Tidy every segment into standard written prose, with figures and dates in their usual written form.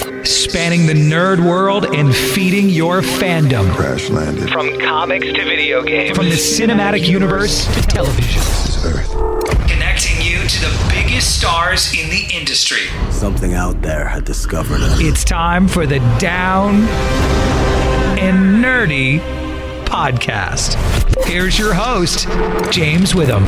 Spanning the nerd world and feeding your fandom. Crash landed. From comics to video games. From the cinematic universe to television. This is Earth. Connecting you to the biggest stars in the industry. Something out there had discovered us. It's time for the Down and Nerdy podcast. Here's your host, James Witham.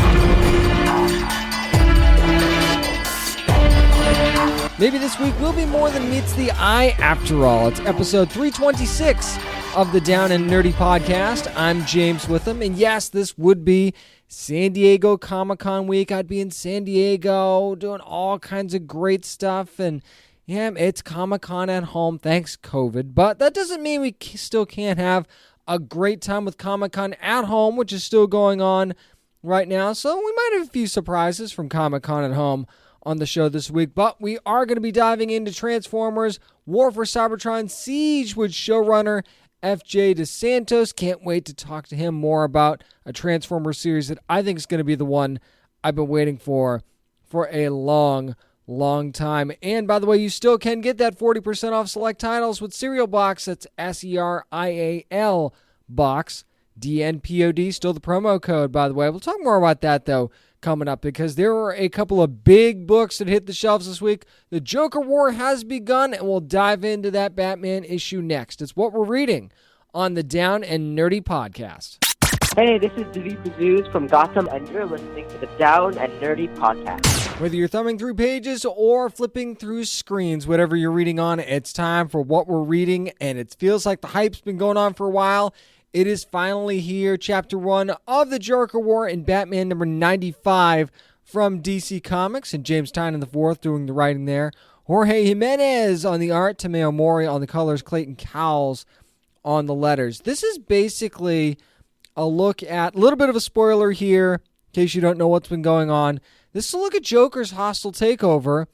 Maybe this week will be more than meets the eye after all. It's episode 326 of the Down and Nerdy podcast. I'm James Witham, and yes, this would be San Diego Comic-Con week. I'd be in San Diego doing all kinds of great stuff, and yeah, it's Comic-Con at home, thanks COVID. But that doesn't mean we still can't have a great time with Comic-Con at home, which is still going on right now. So we might have a few surprises from Comic-Con at home on the show this week, but we are going to be diving into Transformers War For Cybertron Siege with showrunner FJ DeSanto. Can't wait to talk to him more about a Transformers series that I think is going to be the one I've been waiting for a long time. And by the way, you still can get that 40% off select titles with Serial Box. That's SERIAL Box, DNPOD, still the promo code, by the way. We'll talk more about that, though, coming up, because there are a couple of big books that hit the shelves this week. The Joker War has begun, and we'll dive into that Batman issue next. It's what we're reading on the Down and Nerdy podcast. Hey, this is David Bazuz from Gotham, and you're listening to the Down and Nerdy podcast. Whether you're thumbing through pages or flipping through screens, whatever you're reading on, it's time for what we're reading, and it feels like the hype's been going on for a while. It is finally here, Chapter 1 of the Joker War in Batman number 95 from DC Comics, and James Tynion IV doing the writing there. Jorge Jimenez on the art, Tomeo Mori on the colors, Clayton Cowles on the letters. This is basically a look at, a little bit of a spoiler here, in case you don't know what's been going on. This is a look at Joker's hostile takeover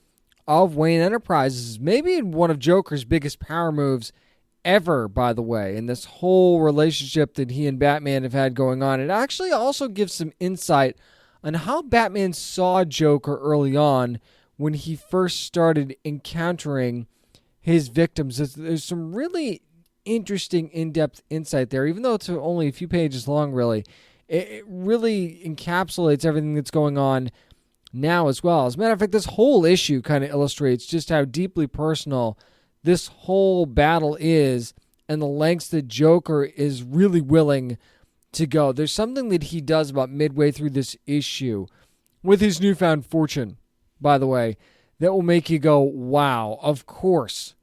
of Wayne Enterprises, maybe one of Joker's biggest power moves ever, by the way, in this whole relationship that he and Batman have had going on. It actually also gives some insight on how Batman saw Joker early on when he first started encountering his victims. There's some really interesting in-depth insight there, even though it's only a few pages long, really. It really encapsulates everything that's going on now as well. As a matter of fact, this whole issue kind of illustrates just how deeply personal this whole battle is and the lengths that Joker is really willing to go. There's something that he does about midway through this issue with his newfound fortune, by the way, that will make you go, wow, of course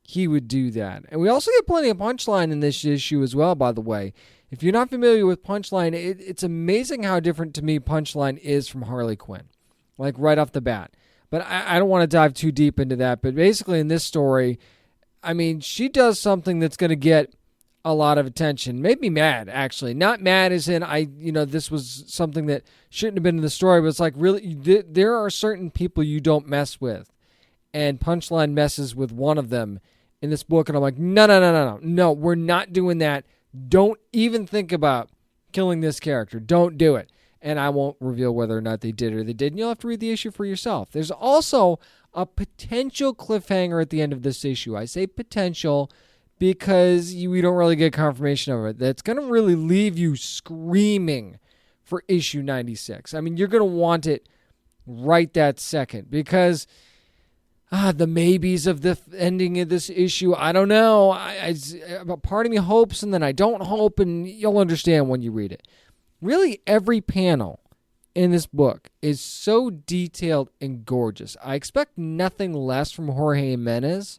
he would do that. And we also get plenty of Punchline in this issue as well, by the way. If you're not familiar with Punchline, it's amazing how different to me Punchline is from Harley Quinn, like right off the bat. But I don't want to dive too deep into that. But basically in this story, I mean, she does something that's going to get a lot of attention. Made me mad, actually. Not mad as in, this was something that shouldn't have been in the story. But it's like, really, there are certain people you don't mess with. And Punchline messes with one of them in this book. And I'm like, no, we're not doing that. Don't even think about killing this character. Don't do it. And I won't reveal whether or not they did or they didn't. You'll have to read the issue for yourself. There's also a potential cliffhanger at the end of this issue. I say potential because we don't really get confirmation of it. That's going to really leave you screaming for issue 96. I mean, you're going to want it right that second because the maybes of the ending of this issue, I don't know. Part of me hopes and then I don't hope, and you'll understand when you read it. Really, every panel in this book is so detailed and gorgeous. I expect nothing less from Jorge Jimenez,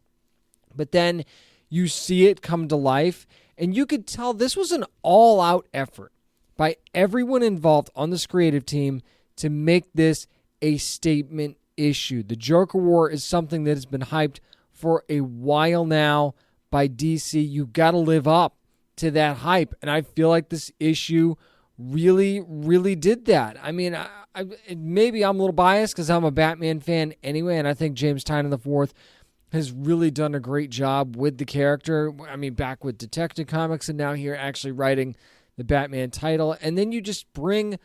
but then you see it come to life, and you could tell this was an all-out effort by everyone involved on this creative team to make this a statement issue. The Joker War is something that has been hyped for a while now by DC. You've got to live up to that hype, and I feel like this issue really did that. I mean, maybe I'm a little biased because I'm a Batman fan anyway, and I think James Tynion IV has really done a great job with the character. I mean, back with Detective Comics and now here actually writing the Batman title. And then you just bring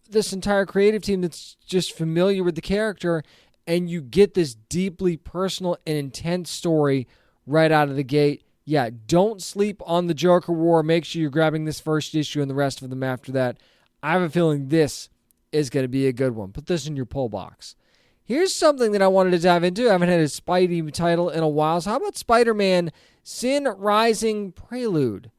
this entire creative team that's just familiar with the character and you get this deeply personal and intense story right out of the gate. Yeah, don't sleep on the Joker War. Make sure you're grabbing this first issue and the rest of them after that. I have a feeling this is going to be a good one. Put this in your pull box. Here's something that I wanted to dive into. I haven't had a Spidey title in a while. So how about Spider-Man Sin Rising Prelude,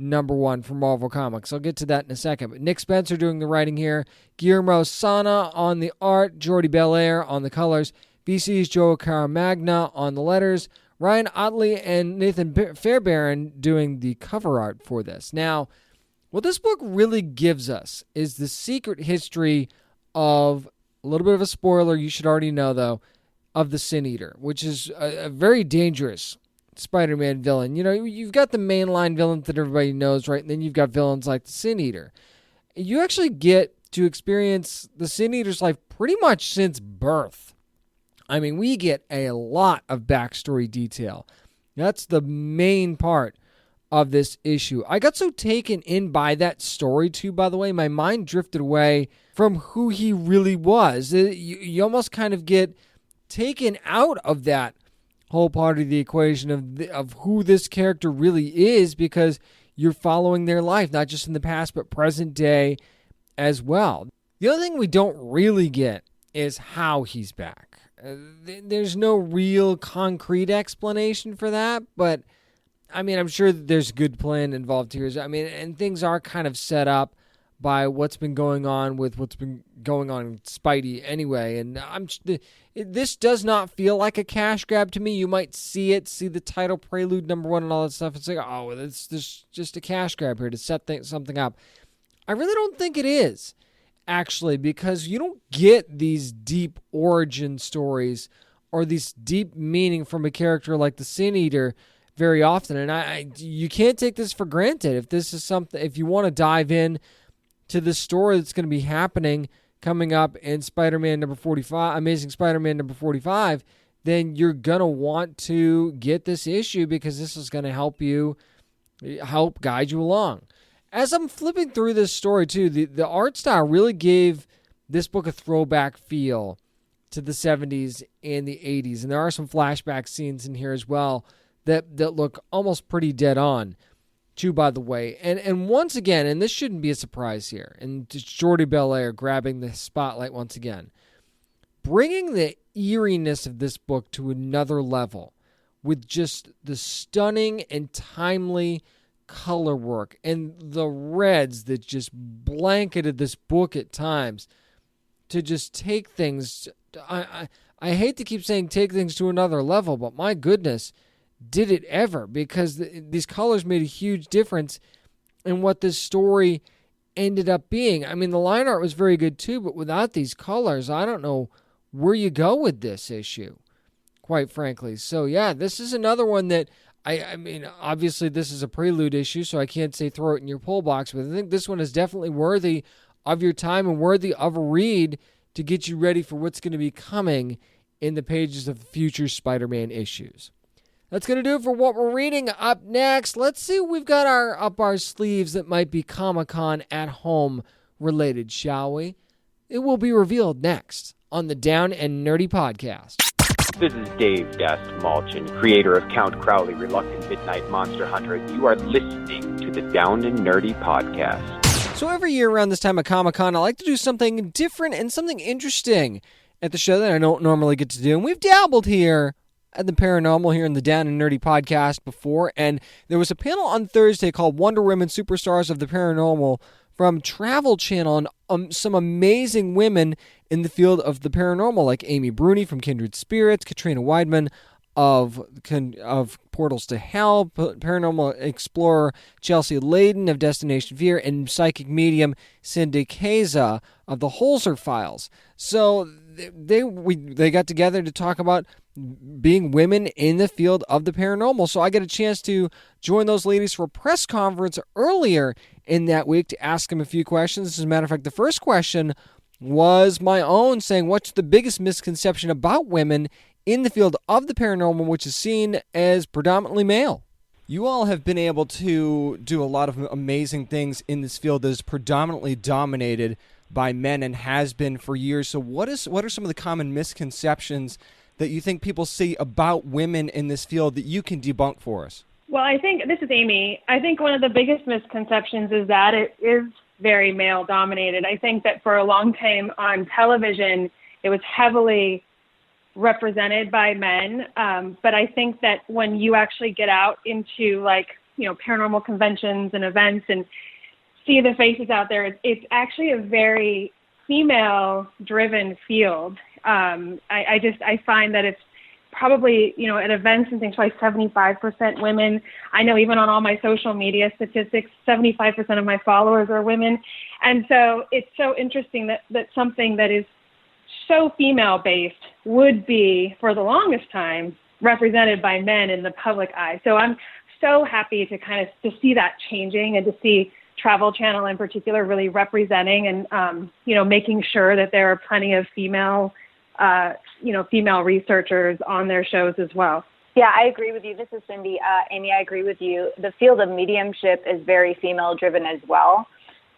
#1 from Marvel Comics? I'll get to that in a second. But Nick Spencer doing the writing here. Guillermo Sana on the art. Jordi Belair on the colors. VC's Joe Caramagna on the letters. Ryan Otley and Nathan Fairbairn doing the cover art for this. Now, what this book really gives us is the secret history of, a little bit of a spoiler, you should already know though, of the Sin Eater, which is a very dangerous Spider-Man villain. You know, you've got the mainline villains that everybody knows, right? And then you've got villains like the Sin Eater. You actually get to experience the Sin Eater's life pretty much since birth. I mean, we get a lot of backstory detail. That's the main part of this issue. I got so taken in by that story too, by the way, my mind drifted away from who he really was. You almost kind of get taken out of that whole part of the equation of who this character really is, because you're following their life, not just in the past, but present day as well. The other thing we don't really get is how he's back. There's no real concrete explanation for that, but I mean, I'm sure that there's good plan involved here. I mean, and things are kind of set up by what's been going on with Spidey anyway. And this does not feel like a cash grab to me. You might see the title Prelude #1 and all that stuff. It's like, oh, it's just a cash grab here to set something up. I really don't think it is, actually, because you don't get these deep origin stories or these deep meaning from a character like the Sin Eater very often, and you can't take this for granted. If this is something, if you want to dive in to the story that's going to be happening coming up in Spider-Man #45, Amazing Spider-Man #45, then you're gonna want to get this issue, because this is going to help guide you along. As I'm flipping through this story too, the art style really gave this book a throwback feel to the 70s and the 80s, and there are some flashback scenes in here as well that look almost pretty dead on, too, by the way. And once again, and this shouldn't be a surprise here, and just Jordi Belair grabbing the spotlight once again, bringing the eeriness of this book to another level with just the stunning and timely color work and the reds that just blanketed this book at times to just take things. I hate to keep saying take things to another level, but my goodness, did it ever, because these colors made a huge difference in what this story ended up being. I mean, the line art was very good too, but without these colors, I don't know where you go with this issue, quite frankly. So yeah, this is another one that I mean, obviously this is a Prelude issue, so I can't say throw it in your pull box, but I think this one is definitely worthy of your time and worthy of a read to get you ready for what's going to be coming in the pages of future Spider-Man issues. That's going to do it for what we're reading. Up next, let's see what we've got up our sleeves that might be Comic-Con at home related, shall we? It will be revealed next on the Down and Nerdy Podcast. This is Dave Dast Malchin, creator of Count Crowley, Reluctant Midnight Monster Hunter, and you are listening to the Down and Nerdy Podcast. So every year around this time of Comic-Con, I like to do something different and something interesting at the show that I don't normally get to do. And we've dabbled here at the Paranormal here in the Down and Nerdy Podcast before, and there was a panel on Thursday called Wonder Women Superstars of the Paranormal from Travel Channel, and some amazing women in the field of the paranormal, like Amy Bruni from Kindred Spirits, Katrina Weidman of Portals to Hell, paranormal explorer Chelsea Laden of Destination Fear, and psychic medium Cindy Kaza of the Holzer Files. So they got together to talk about being women in the field of the paranormal. So I got a chance to join those ladies for a press conference earlier in that week to ask them a few questions. As a matter of fact, the first question was my own, saying, what's the biggest misconception about women in the field of the paranormal, which is seen as predominantly male? You all have been able to do a lot of amazing things in this field that is predominantly dominated by men and has been for years. So what are some of the common misconceptions that you think people see about women in this field that you can debunk for us? Well, I think, this is Amy, I think one of the biggest misconceptions is that it is very male-dominated. I think that for a long time on television, it was heavily represented by men. But I think that when you actually get out into paranormal conventions and events and see the faces out there, it's actually a very female-driven field. I find that it's probably, at events and things, probably 75% women. I know even on all my social media statistics, 75% of my followers are women. And so it's so interesting that something that is so female-based would be, for the longest time, represented by men in the public eye. So I'm so happy to see that changing and to see Travel Channel in particular really representing and, making sure that there are plenty of female researchers on their shows as well. Yeah, I agree with you. This is Cindy. Amy, I agree with you. The field of mediumship is very female-driven as well.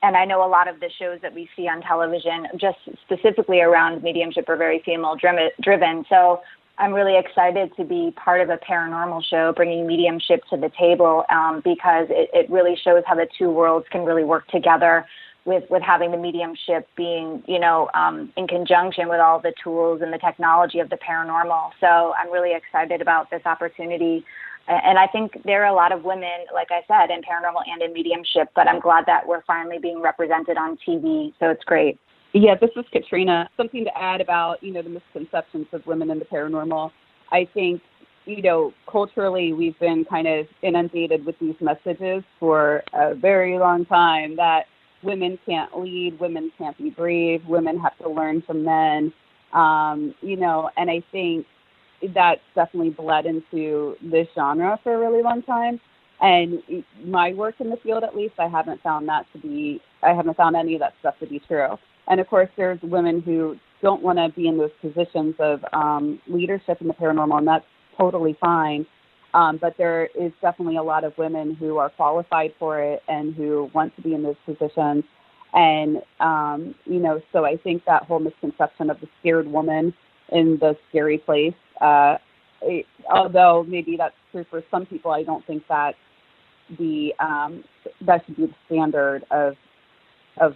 And I know a lot of the shows that we see on television, just specifically around mediumship, are very female-driven. So I'm really excited to be part of a paranormal show, bringing mediumship to the table, because it really shows how the two worlds can really work together with having the mediumship being, in conjunction with all the tools and the technology of the paranormal. So I'm really excited about this opportunity. And I think there are a lot of women, like I said, in paranormal and in mediumship, but I'm glad that we're finally being represented on TV. So it's great. Yeah, this is Katrina. Something to add about, the misconceptions of women in the paranormal. I think, culturally we've been kind of inundated with these messages for a very long time that women can't lead, women can't be brave, women have to learn from men, and I think that's definitely bled into this genre for a really long time. And my work in the field, at least, I haven't found any of that stuff to be true. And of course, there's women who don't want to be in those positions of leadership in the paranormal, and that's totally fine. But there is definitely a lot of women who are qualified for it and who want to be in those positions. And, so I think that whole misconception of the scared woman in the scary place, although maybe that's true for some people, I don't think that that should be the standard of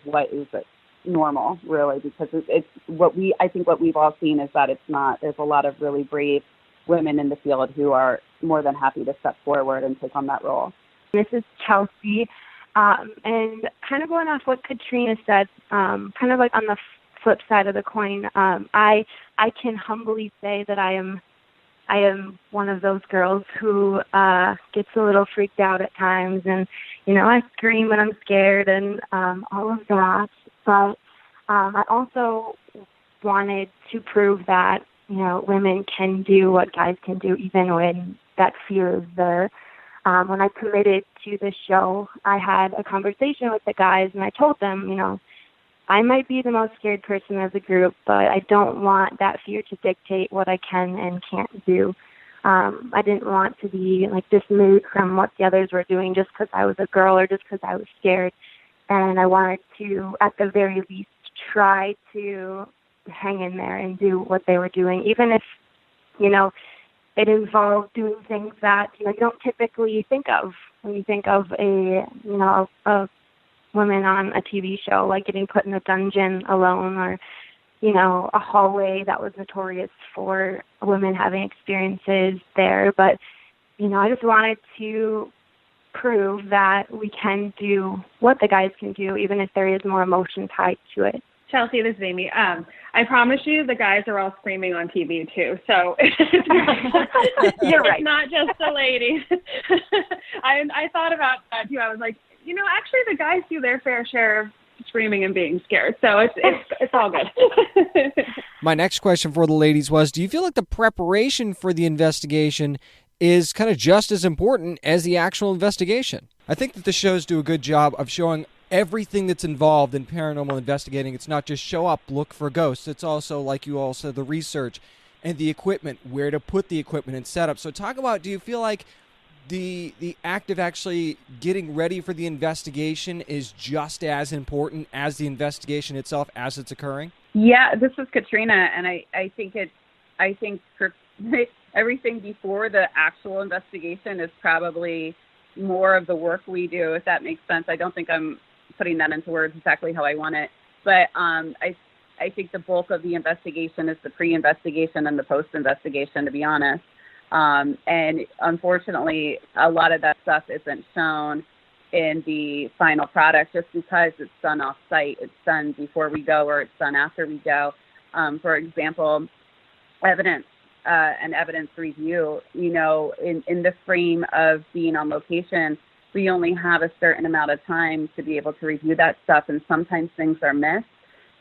what is it normal, really, because it's what we've all seen is that it's not. There's a lot of really brave women in the field who are more than happy to step forward and take on that role. This is Chelsea, and kind of going off what Katrina said, kind of like on the flip side of the coin, I can humbly say that I am one of those girls who gets a little freaked out at times, and I scream when I'm scared and all of that. But I also wanted to prove that women can do what guys can do, even when that fear is there. When I committed to the show, I had a conversation with the guys, and I told them, I might be the most scared person of the group, but I don't want that fear to dictate what I can and can't do. I didn't want to be dismayed from what the others were doing just because I was a girl or just because I was scared. And I wanted to, at the very least, try to hang in there and do what they were doing, even if, it involved doing things that, you don't typically think of when you think of a woman on a TV show, like getting put in a dungeon alone or, a hallway that was notorious for women having experiences there. But, I just wanted to prove that we can do what the guys can do, even if there is more emotion tied to it. Chelsea, this is Amy. I promise you the guys are all screaming on TV too. So You're right. It's not just the ladies. I thought about that too. I was like, actually the guys do their fair share of screaming and being scared. So it's all good. My next question for the ladies was, do you feel like the preparation for the investigation is kind of just as important as the actual investigation? I think that the shows do a good job of showing everything that's involved in paranormal investigating. It's not just show up, look for ghosts. It's also, like you all said, the research and the equipment, where to put the equipment and setup. So talk about, do you feel like the act of actually getting ready for the investigation is just as important as the investigation itself as it's occurring? Yeah, this is Katrina, and I think for everything before the actual investigation is probably more of the work we do, if that makes sense. I don't think I'm putting that into words exactly how I want it, but I think the bulk of the investigation is the pre-investigation and the post-investigation, to be honest. And unfortunately, a lot of that stuff isn't shown in the final product just because it's done off-site. It's done before we go or it's done after we go. For example, evidence and evidence review, in the frame of being on location, we only have a certain amount of time to be able to review that stuff, and sometimes things are missed.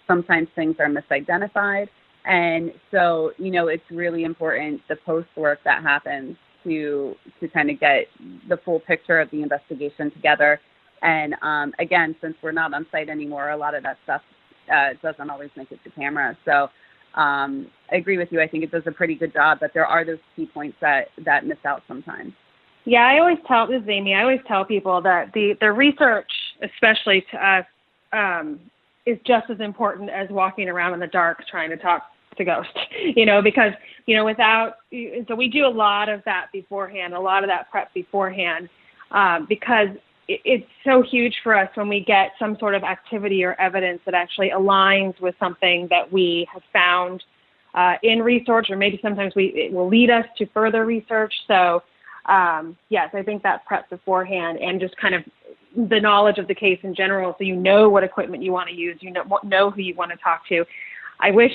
Sometimes things are misidentified. And so, it's really important, the post work that happens to kind of get the full picture of the investigation together. And again, since we're not on site anymore, a lot of that stuff doesn't always make it to camera. So I agree with you. I think it does a pretty good job, but there are those key points that miss out sometimes. Yeah, I always tell people that the research, especially to us, is just as important as walking around in the dark trying to talk to ghosts, because, so we do a lot of that beforehand, a lot of that prep beforehand, because it's so huge for us when we get some sort of activity or evidence that actually aligns with something that we have found in research, or maybe sometimes it will lead us to further research. So, yes, I think that prep beforehand and just kind of the knowledge of the case in general, so you know what equipment you want to use, know who you want to talk to. I wish,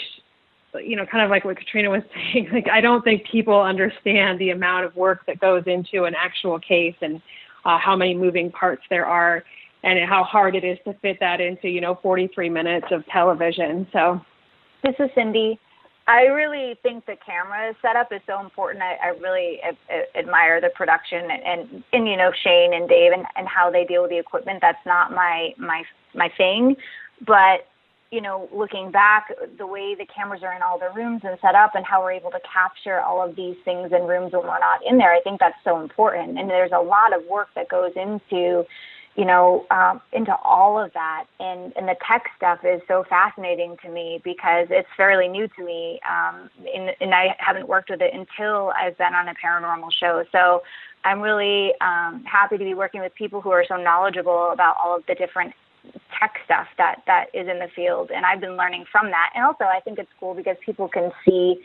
kind of like what Katrina was saying, like I don't think people understand the amount of work that goes into an actual case and how many moving parts there are and how hard it is to fit that into, 43 minutes of television. So this is Cindy. I really think the camera setup is so important. I really admire the production and Shane and Dave and how they deal with the equipment. That's not my thing. But, looking back, the way the cameras are in all the rooms and set up and how we're able to capture all of these things in rooms when we're not in there, I think that's so important. And there's a lot of work that goes into all of that. And the tech stuff is so fascinating to me because it's fairly new to me. And I haven't worked with it until I've been on a paranormal show. So I'm really happy to be working with people who are so knowledgeable about all of the different tech stuff that is in the field. And I've been learning from that. And also I think it's cool because people can see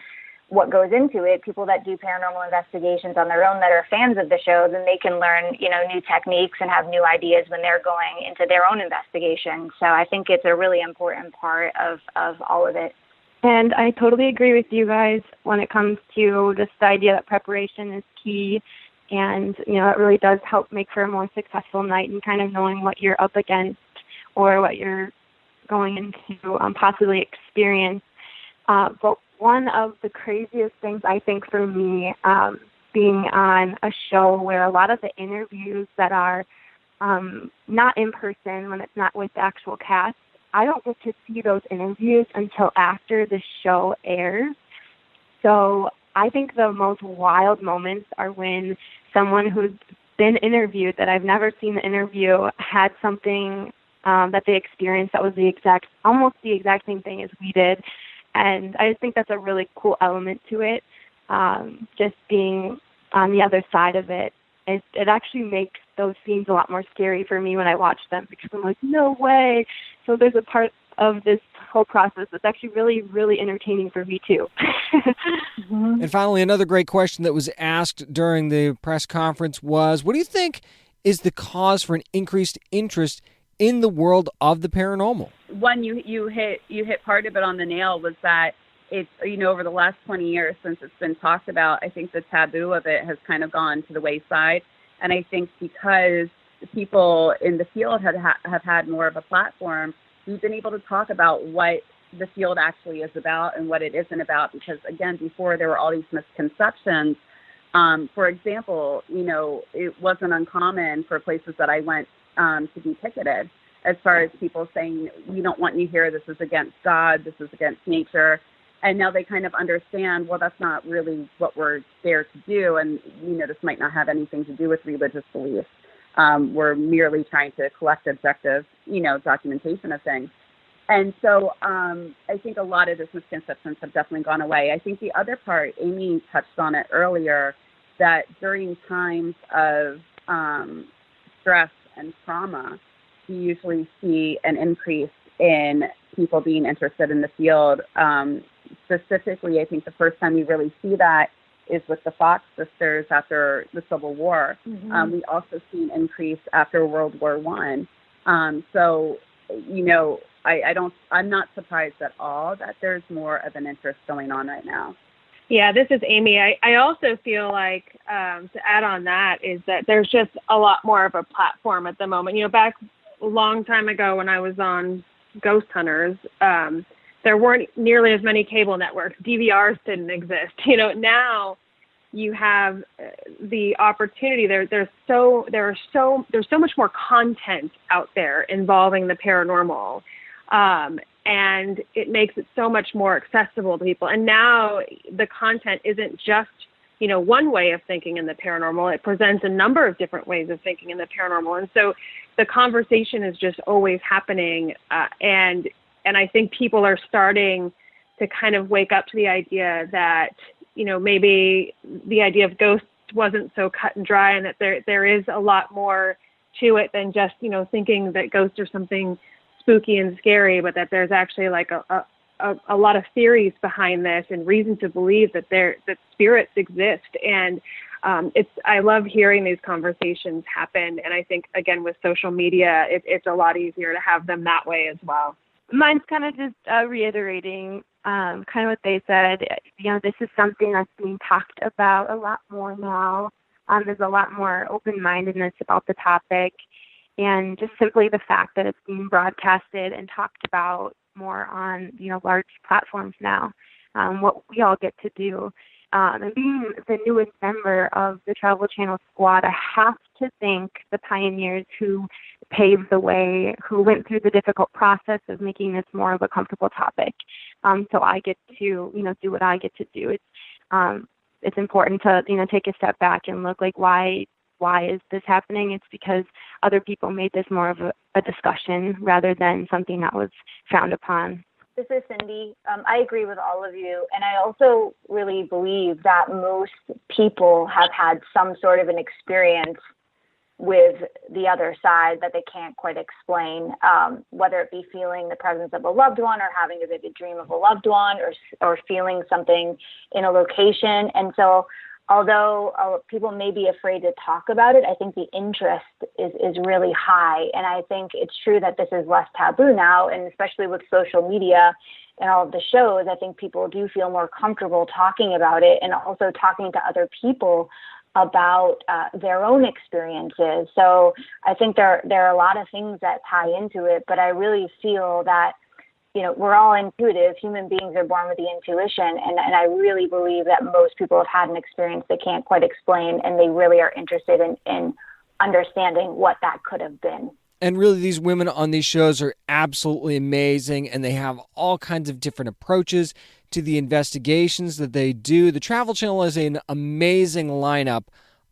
what goes into it. People that do paranormal investigations on their own that are fans of the show, then they can learn, new techniques and have new ideas when they're going into their own investigation. So I think it's a really important part of all of it. And I totally agree with you guys when it comes to just the idea that preparation is key. And, it really does help make for a more successful night and kind of knowing what you're up against or what you're going into possibly experience. But one of the craziest things I think for me, being on a show where a lot of the interviews that are not in person, when it's not with the actual cast, I don't get to see those interviews until after the show airs. So I think the most wild moments are when someone who's been interviewed that I've never seen the interview had something that they experienced that was almost the exact same thing as we did. And I just think that's a really cool element to it, just being on the other side of it. It actually makes those scenes a lot more scary for me when I watch them because I'm like, no way. So there's a part of this whole process that's actually really, really entertaining for me too. And finally, another great question that was asked during the press conference was, what do you think is the cause for an increased interest in the world of the paranormal? One, you hit part of it on the nail, was that it's, over the last 20 years since it's been talked about, I think the taboo of it has kind of gone to the wayside. And I think because people in the field have had more of a platform, we've been able to talk about what the field actually is about and what it isn't about. Because, again, before there were all these misconceptions. For example, it wasn't uncommon for places that I went to be ticketed, as far as people saying, we don't want you here, this is against God, this is against nature. And now they kind of understand, well, that's not really what we're there to do. And, this might not have anything to do with religious beliefs. We're merely trying to collect objective, documentation of things. And so I think a lot of those misconceptions have definitely gone away. I think the other part, Amy touched on it earlier, that during times of stress and trauma, you usually see an increase in people being interested in the field. Specifically, I think the first time we really see that is with the Fox sisters after the Civil War. Mm-hmm. We also see an increase after World War I. I'm not surprised at all that there's more of an interest going on right now. Yeah, this is Amy. I also feel like to add on that is that there's just a lot more of a platform at the moment. Back a long time ago when I was on Ghost Hunters, there weren't nearly as many cable networks. DVRs didn't exist. Now you have the opportunity. There's so much more content out there involving the paranormal. And it makes it so much more accessible to people. And now the content isn't just, one way of thinking in the paranormal. It presents a number of different ways of thinking in the paranormal. And so the conversation is just always happening. And I think people are starting to kind of wake up to the idea that, maybe the idea of ghosts wasn't so cut and dry, and that there is a lot more to it than just, thinking that ghosts are something spooky and scary, but that there's actually like a lot of theories behind this and reason to believe that spirits exist. And I love hearing these conversations happen. And I think, again, with social media, it's a lot easier to have them that way as well. Mine's kind of just reiterating kind of what they said. This is something that's being talked about a lot more now. There's a lot more open-mindedness about the topic. And just simply the fact that it's being broadcasted and talked about more on, large platforms now, what we all get to do. And being the newest member of the Travel Channel squad, I have to thank the pioneers who paved the way, who went through the difficult process of making this more of a comfortable topic. So I get to, do what I get to do. It's important to, take a step back and look like why is this happening? It's because other people made this more of a discussion rather than something that was frowned upon. This is Cindy. I agree with all of you. And I also really believe that most people have had some sort of an experience with the other side that they can't quite explain, whether it be feeling the presence of a loved one or having a vivid dream of a loved one or feeling something in a location. And so although people may be afraid to talk about it, I think the interest is really high. And I think it's true that this is less taboo now, and especially with social media and all of the shows, I think people do feel more comfortable talking about it and also talking to other people about their own experiences. So I think there are a lot of things that tie into it, but I really feel that we're all intuitive. Human beings are born with the intuition. And I really believe that most people have had an experience they can't quite explain, and they really are interested in understanding what that could have been. And really, these women on these shows are absolutely amazing, and they have all kinds of different approaches to the investigations that they do. The Travel Channel is an amazing lineup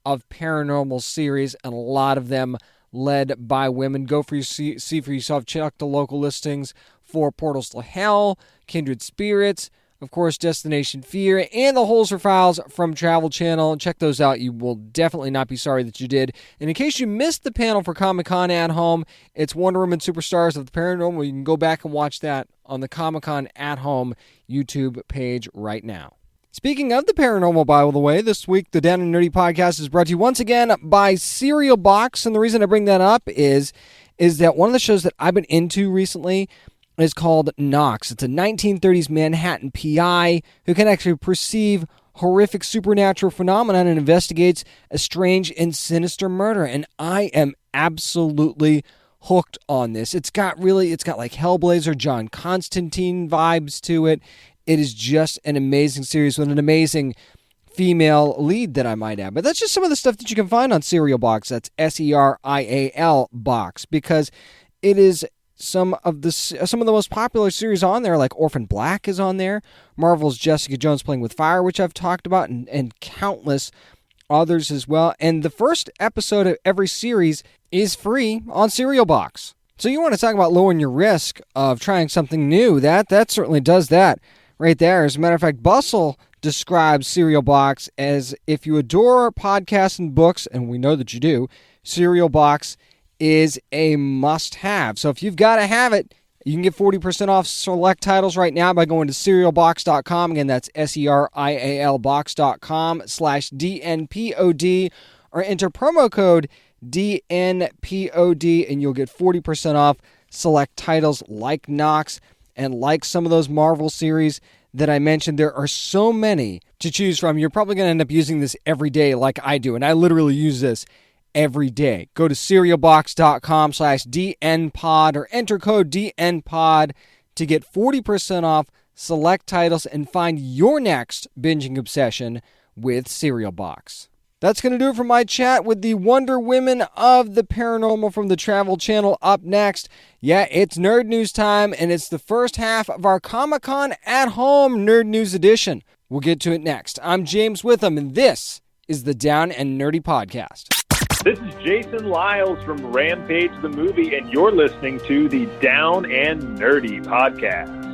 of paranormal series, and a lot of them led by women. Go see for yourself. Check the local listings for Portals to Hell, Kindred Spirits, of course, Destination Fear, and the Holzer Files from Travel Channel. Check those out. You will definitely not be sorry that you did. And in case you missed the panel for Comic-Con at Home, it's Wonder Woman Superstars of the Paranormal. You can go back and watch that on the Comic-Con at Home YouTube page right now. Speaking of the paranormal, by the way, this week the Down and Nerdy podcast is brought to you once again by Cereal Box. And the reason I bring that up is that one of the shows that I've been into recently is called Knox. It's a 1930s Manhattan PI who can actually perceive horrific supernatural phenomena and investigates a strange and sinister murder. And I am absolutely hooked on this. It's got like Hellblazer, John Constantine vibes to it. It is just an amazing series with an amazing female lead that I might add. But that's just some of the stuff that you can find on Cereal Box. That's SERIAL Box, because it is some of the most popular series on there, like Orphan Black is on there, Marvel's Jessica Jones Playing with Fire, which I've talked about, and countless others as well. And the first episode of every series is free on Serial Box. So you want to talk about lowering your risk of trying something new. That certainly does that right there. As a matter of fact, Bustle describes Serial Box as, if you adore podcasts and books, and we know that you do, Serial Box is a must-have. So if you've got to have it, you can get 40% off select titles right now by going to serialbox.com. Again, that's SERIAL box.com/DNPOD, or enter promo code DNPOD, and you'll get 40% off select titles like Nox and like some of those Marvel series that I mentioned. There are so many to choose from. You're probably going to end up using this every day like I do, and I literally use this every day. Go to serialbox.com/DNPOD or enter code DNPOD to get 40% off select titles and find your next binging obsession with Serial Box. That's going to do it for my chat with the Wonder Women of the Paranormal from the Travel Channel. Up next, yeah, it's Nerd News time, and it's the first half of our Comic-Con at Home Nerd News edition. We'll get to it next. I'm James Witham, and this is the Down and Nerdy Podcast. This is Jason Lyles from Rampage the Movie, and you're listening to the Down and Nerdy Podcast.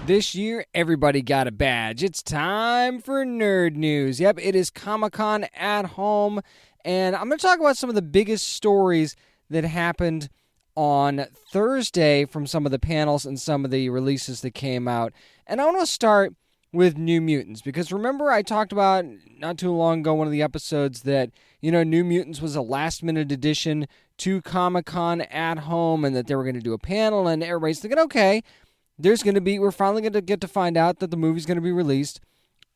This year, everybody got a badge. It's time for Nerd News. Yep, it is Comic-Con at Home, and I'm going to talk about some of the biggest stories that happened on Thursday from some of the panels and some of the releases that came out. And I want to start with New Mutants, because remember I talked about not too long ago, one of the episodes, that, you know, New Mutants was a last-minute addition to Comic-Con at Home, and that they were going to do a panel, and everybody's thinking, okay, we're finally going to get to find out that the movie's going to be released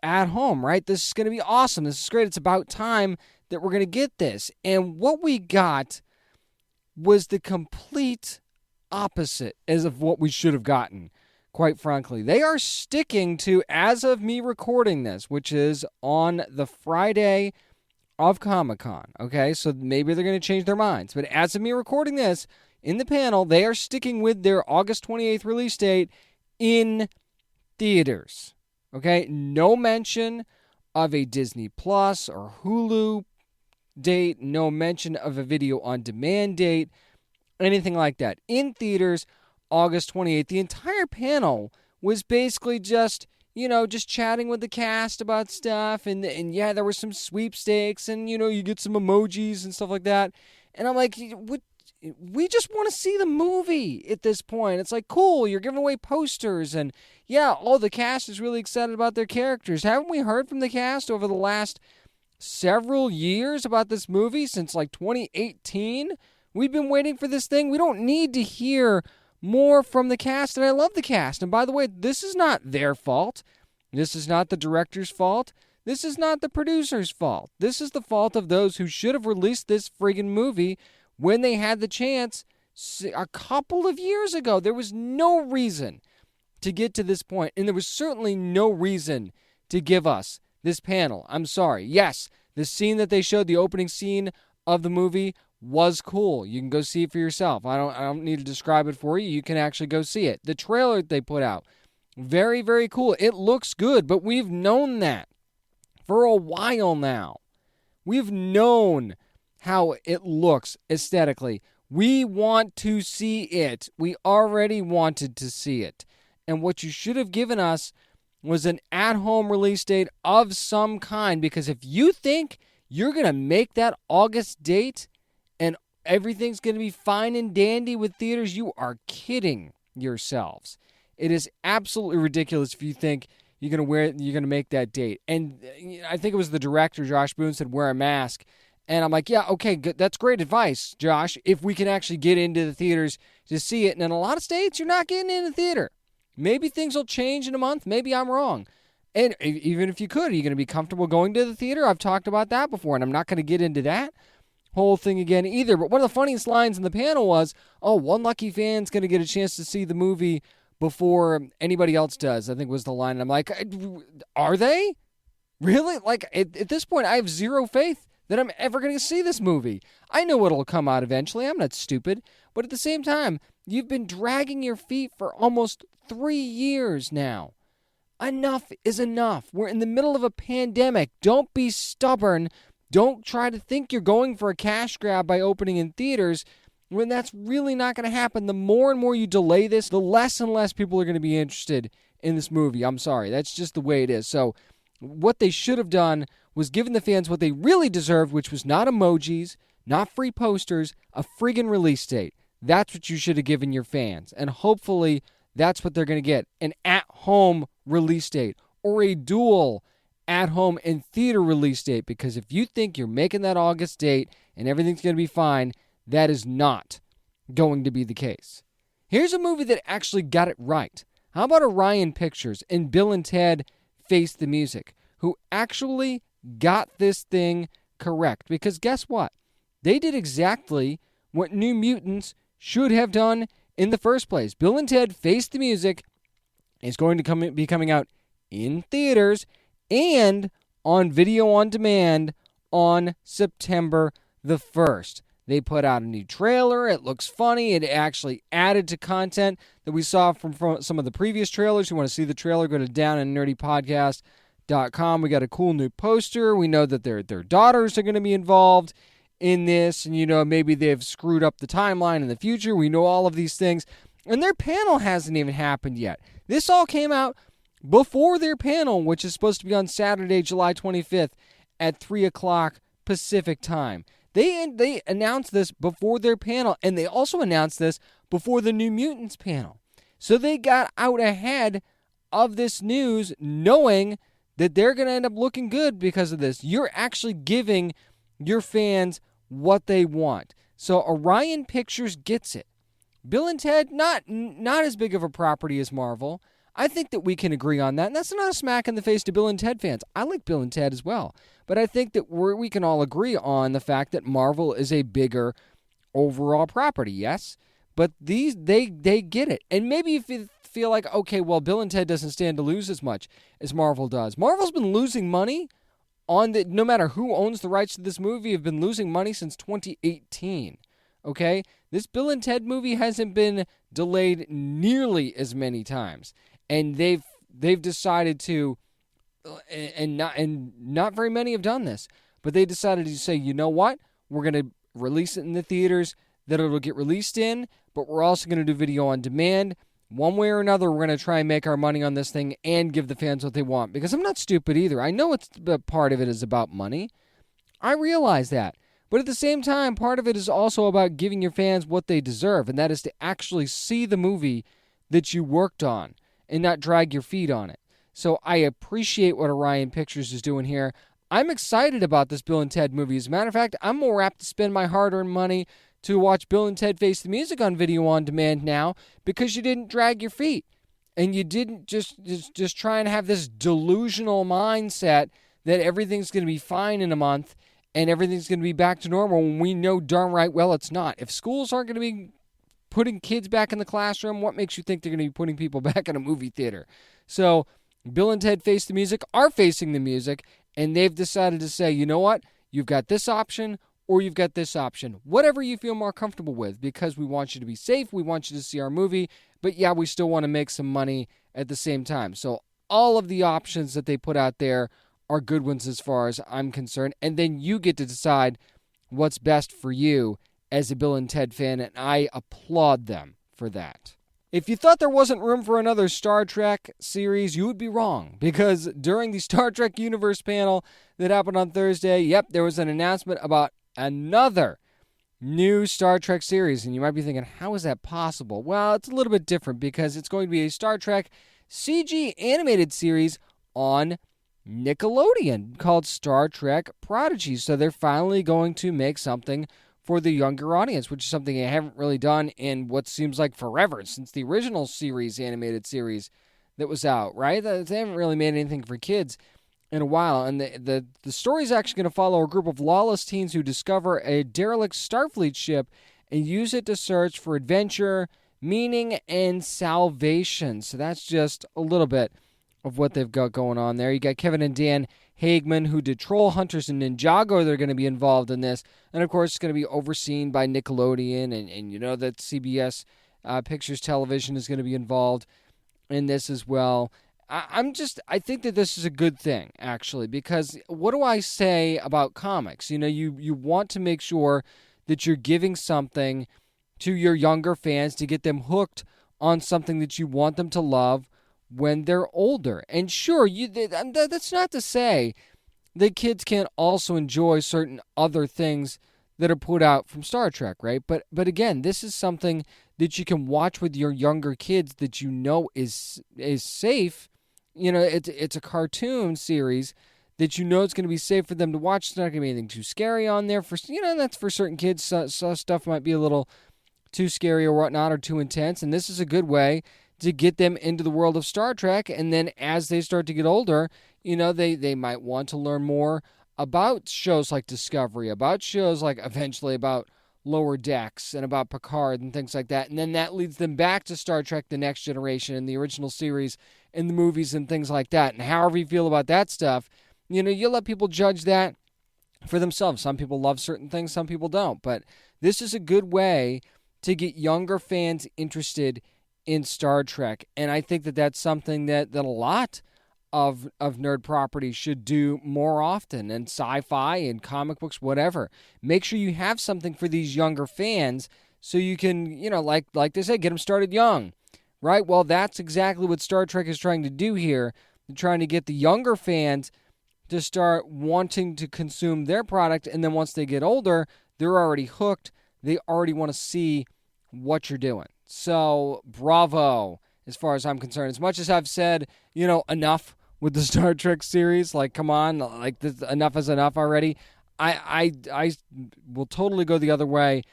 at home, right? This is going to be awesome. This is great. It's about time that we're going to get this. And what we got was the complete opposite as of what we should have gotten, quite frankly. They are sticking to, as of me recording this, which is on the Friday of Comic-Con, okay? So maybe they're going to change their minds. But as of me recording this, in the panel, they are sticking with their August 28th release date in theaters. Okay? No mention of a Disney Plus or Hulu date. No mention of a video on demand date. Anything like that. In theaters, August 28th. The entire panel was basically just chatting with the cast about stuff. And yeah, there were some sweepstakes and, you get some emojis and stuff like that. And I'm like, what? We just want to see the movie at this point. It's like, cool, you're giving away posters, and yeah, all the cast is really excited about their characters. Haven't we heard from the cast over the last several years about this movie, since like 2018? We've been waiting for this thing. We don't need to hear more from the cast, and I love the cast. And by the way, this is not their fault. This is not the director's fault. This is not the producer's fault. This is the fault of those who should have released this friggin' movie when they had the chance a couple of years ago. There was no reason to get to this point, and there was certainly no reason to give us this panel. I'm sorry. Yes, the scene that they showed, the opening scene of the movie, was cool. You can go see it for yourself. I don't need to describe it for you. You can actually go see it. The trailer they put out, very, very cool. It looks good, but we've known that for a while now. We've known how it looks aesthetically. We want to see it. We already wanted to see it. And what you should have given us was an at-home release date of some kind, because if you think you're going to make that August date and everything's going to be fine and dandy with theaters, you are kidding yourselves. It is absolutely ridiculous if you think you're going to make that date. And I think it was the director, Josh Boone, said wear a mask. And I'm like, yeah, okay, good. That's great advice, Josh, if we can actually get into the theaters to see it. And in a lot of states, you're not getting in the theater. Maybe things will change in a month. Maybe I'm wrong. And even if you could, are you going to be comfortable going to the theater? I've talked about that before, and I'm not going to get into that whole thing again either. But one of the funniest lines in the panel was, oh, one lucky fan's going to get a chance to see the movie before anybody else does, I think was the line. And I'm like, are they? Really? Like, at this point, I have zero faith that I'm ever going to see this movie. I know it'll come out eventually. I'm not stupid. But at the same time, You've been dragging your feet for almost 3 years now. Enough is enough. We're in the middle of a pandemic. Don't be stubborn. Don't try to think you're going for a cash grab by opening in theaters when that's really not going to happen. The more and more you delay this, the less and less people are going to be interested in this movie. I'm sorry. That's just the way it is. So what they should have done was given the fans what they really deserved, which was not emojis, not free posters, a friggin' release date. That's what you should have given your fans. And hopefully that's what they're going to get. An at-home release date or a dual at-home and theater release date. Because if you think you're making that August date and everything's going to be fine, that is not going to be the case. Here's a movie that actually got it right. How about Orion Pictures and Bill and Ted Face the Music, who actually got this thing correct? Because guess what? They did exactly what New Mutants should have done in the first place. Bill and Ted Face the Music is going to be coming out in theaters and on video on demand on September the 1st. They put out a new trailer. It looks funny. It actually added to content that we saw from some of the previous trailers. You want to see the trailer, go to downandnerdypodcast.com. We got a cool new poster. We know that their daughters are going to be involved in this, and maybe they've screwed up the timeline in the future. We know all of these things, and their panel hasn't even happened yet. This all came out before their panel, which is supposed to be on Saturday, July 25th at 3 o'clock Pacific time. They announced this before their panel, and they also announced this before the New Mutants panel. So they got out ahead of this news knowing that they're going to end up looking good because of this. You're actually giving your fans what they want. So Orion Pictures gets it. Bill and Ted, not as big of a property as Marvel. I think that we can agree on that. And that's not a smack in the face to Bill and Ted fans. I like Bill and Ted as well. But I think that we can all agree on the fact that Marvel is a bigger overall property, yes? But they get it. And maybe if you feel like, okay, well, Bill and Ted doesn't stand to lose as much as Marvel does. Marvel's been losing money no matter who owns the rights to this movie, have been losing money since 2018. Okay? This Bill and Ted movie hasn't been delayed nearly as many times. And they've decided to, and not very many have done this, but they decided to say, you know what? We're going to release it in the theaters that it'll get released in, but we're also going to do video on demand. One way or another, we're going to try and make our money on this thing and give the fans what they want. Because I'm not stupid either. I know part of it is about money. I realize that. But at the same time, part of it is also about giving your fans what they deserve, and that is to actually see the movie that you worked on and not drag your feet on it. So I appreciate what Orion Pictures is doing here. I'm excited about this Bill and Ted movie. As a matter of fact, I'm more apt to spend my hard-earned money to watch Bill and Ted Face the Music on video on demand now because you didn't drag your feet. And you didn't just try and have this delusional mindset that everything's going to be fine in a month and everything's going to be back to normal when we know darn right well it's not. If schools aren't going to be putting kids back in the classroom, what makes you think they're going to be putting people back in a movie theater? So Bill and Ted Face the Music are facing the music, and they've decided to say, you know what? You've got this option or you've got this option. Whatever you feel more comfortable with, because we want you to be safe, we want you to see our movie, but yeah, we still want to make some money at the same time. So all of the options that they put out there are good ones as far as I'm concerned, and then you get to decide what's best for you as a Bill and Ted fan, and I applaud them for that. If you thought there wasn't room for another Star Trek series, you would be wrong, because during the Star Trek Universe panel that happened on Thursday, there was an announcement about another new Star Trek series, and you might be thinking, how is that possible? Well, it's a little bit different, because it's going to be a Star Trek CG animated series on Nickelodeon called Star Trek Prodigy. So they're finally going to make something for the younger audience, which is something they haven't really done in what seems like forever, since the original animated series that was out, right? They haven't really made anything for kids in a while. And the story is actually going to follow a group of lawless teens who discover a derelict Starfleet ship and use it to search for adventure, meaning, and salvation. So that's just a little bit of what they've got going on there. You got Kevin and Dan Hagman, who did Troll Hunters and Ninjago. They're going to be involved in this. And, of course, it's going to be overseen by Nickelodeon. And you know that CBS Pictures Television is going to be involved in this as well. I think that this is a good thing, actually, because what do I say about comics? You want to make sure that you're giving something to your younger fans to get them hooked on something that you want them to love when they're older. And sure, that's not to say that kids can't also enjoy certain other things that are put out from Star Trek, right? But again, this is something that you can watch with your younger kids that you know is safe. It's a cartoon series that you know it's going to be safe for them to watch. It's not going to be anything too scary on there. That's for certain kids. So stuff might be a little too scary or whatnot, or too intense. And this is a good way to get them into the world of Star Trek. And then as they start to get older, they might want to learn more about shows like Discovery, about shows like eventually about Lower Decks and about Picard and things like that. And then that leads them back to Star Trek The Next Generation and the original series and the movies and things like that. And however you feel about that stuff, you let people judge that for themselves. Some people love certain things, some people don't. But this is a good way to get younger fans interested in Star Trek. And I think that that's something that a lot of nerd properties should do more often, and sci-fi and comic books, whatever. Make sure you have something for these younger fans so you can, like they said, get them started young, right? Well, that's exactly what Star Trek is trying to do here. They're trying to get the younger fans to start wanting to consume their product, and then once they get older, they're already hooked. They already want to see what you're doing. So, bravo, as far as I'm concerned. As much as I've said, enough with the Star Trek series, like, come on, like, this, enough is enough already. I will totally go the other way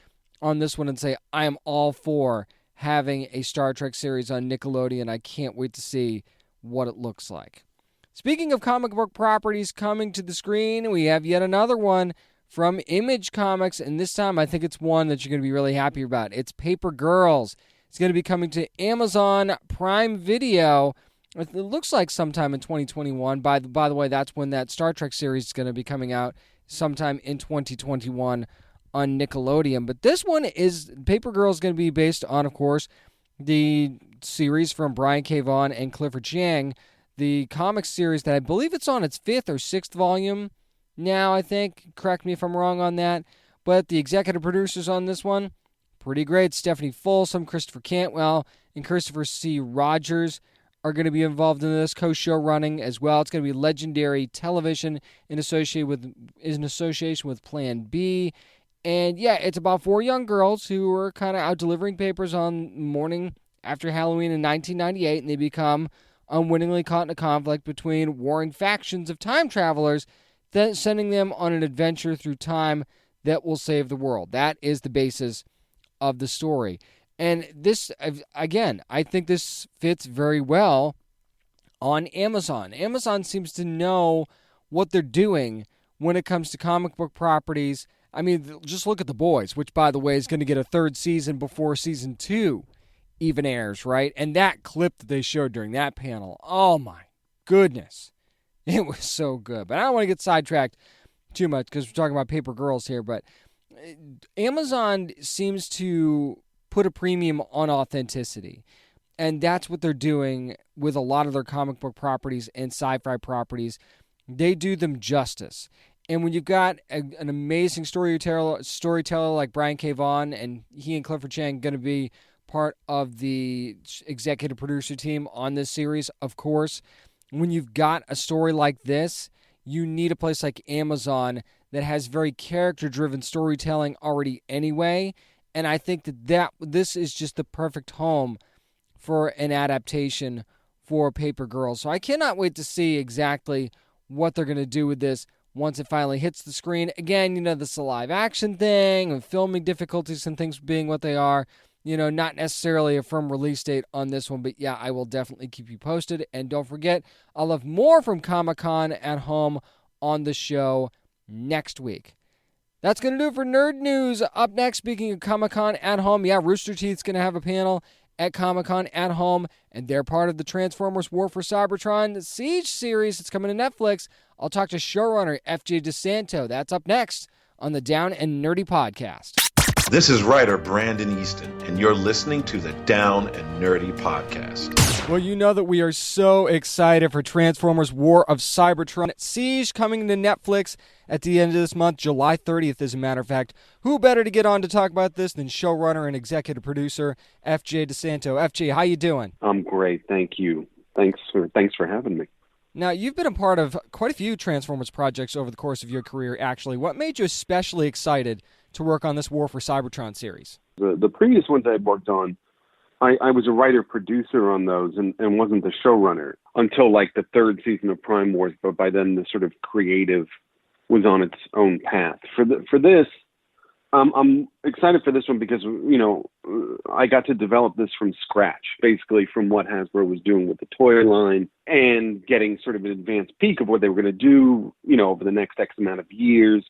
on this one and say I am all for having a Star Trek series on Nickelodeon. I can't wait to see what it looks like. Speaking of comic book properties coming to the screen, we have yet another one from Image Comics, and this time I think it's one that you're going to be really happy about. It's Paper Girls. It's going to be coming to Amazon Prime Video. It looks like sometime in 2021. By the way, that's when that Star Trek series is going to be coming out, sometime in 2021 on Nickelodeon. But this one is, Paper Girls, going to be based on, of course, the series from Brian K. Vaughan and Clifford Chang, the comic series that I believe it's on its 5th or 6th volume now, I think. Correct me if I'm wrong on that. But the executive producers on this one, pretty great. Stephanie Folsom, Christopher Cantwell, and Christopher C. Rogers are going to be involved in this, co-show running as well. It's going to be Legendary Television in association with Plan B. And yeah, it's about 4 young girls who are kind of out delivering papers on morning after Halloween in 1998, and they become unwittingly caught in a conflict between warring factions of time travelers, then sending them on an adventure through time that will save the world. That is the basis of the story. And this, again, I think this fits very well on Amazon. Amazon seems to know what they're doing when it comes to comic book properties. I mean, just look at The Boys, which, by the way, is going to get a 3rd season before season 2 even airs, right? And that clip that they showed during that panel, oh my goodness, it was so good. But I don't want to get sidetracked too much because we're talking about Paper Girls here, but Amazon seems to put a premium on authenticity. And that's what they're doing with a lot of their comic book properties and sci-fi properties. They do them justice. And when you've got an amazing storyteller like Brian K. Vaughan, and he and Clifford Chang going to be part of the executive producer team on this series, of course, when you've got a story like this, you need a place like Amazon that has very character-driven storytelling already anyway. And I think that this is just the perfect home for an adaptation for Paper Girls. So I cannot wait to see exactly what they're going to do with this once it finally hits the screen. Again, this is a live action thing, and filming difficulties and things being what they are, not necessarily a firm release date on this one. But yeah, I will definitely keep you posted. And don't forget, I'll have more from Comic-Con at Home on the show next week. That's going to do it for Nerd News. Up next, speaking of Comic-Con at Home, yeah, Rooster Teeth's going to have a panel at Comic-Con at Home, and they're part of the Transformers War for Cybertron Siege series that's coming to Netflix. I'll talk to showrunner FJ DeSanto. That's up next on the Down and Nerdy Podcast. This is writer Brandon Easton, and you're listening to the Down and Nerdy Podcast. Well, you know that we are so excited for Transformers War of Cybertron Siege coming to Netflix at the end of this month, July 30th, as a matter of fact. Who better to get on to talk about this than showrunner and executive producer FJ DeSanto? FJ, how you doing? I'm great, thank you. Thanks for having me. Now, you've been a part of quite a few Transformers projects over the course of your career, actually. What made you especially excited to work on this War for Cybertron series? The previous ones I worked on, I was a writer-producer on those and wasn't the showrunner until like the third season of Prime Wars, but by then the sort of creative was on its own path. For this, I'm excited for this one because, you know, I got to develop this from scratch, basically from what Hasbro was doing with the toy line and getting sort of an advanced peek of what they were going to do, you know, over the next X amount of years,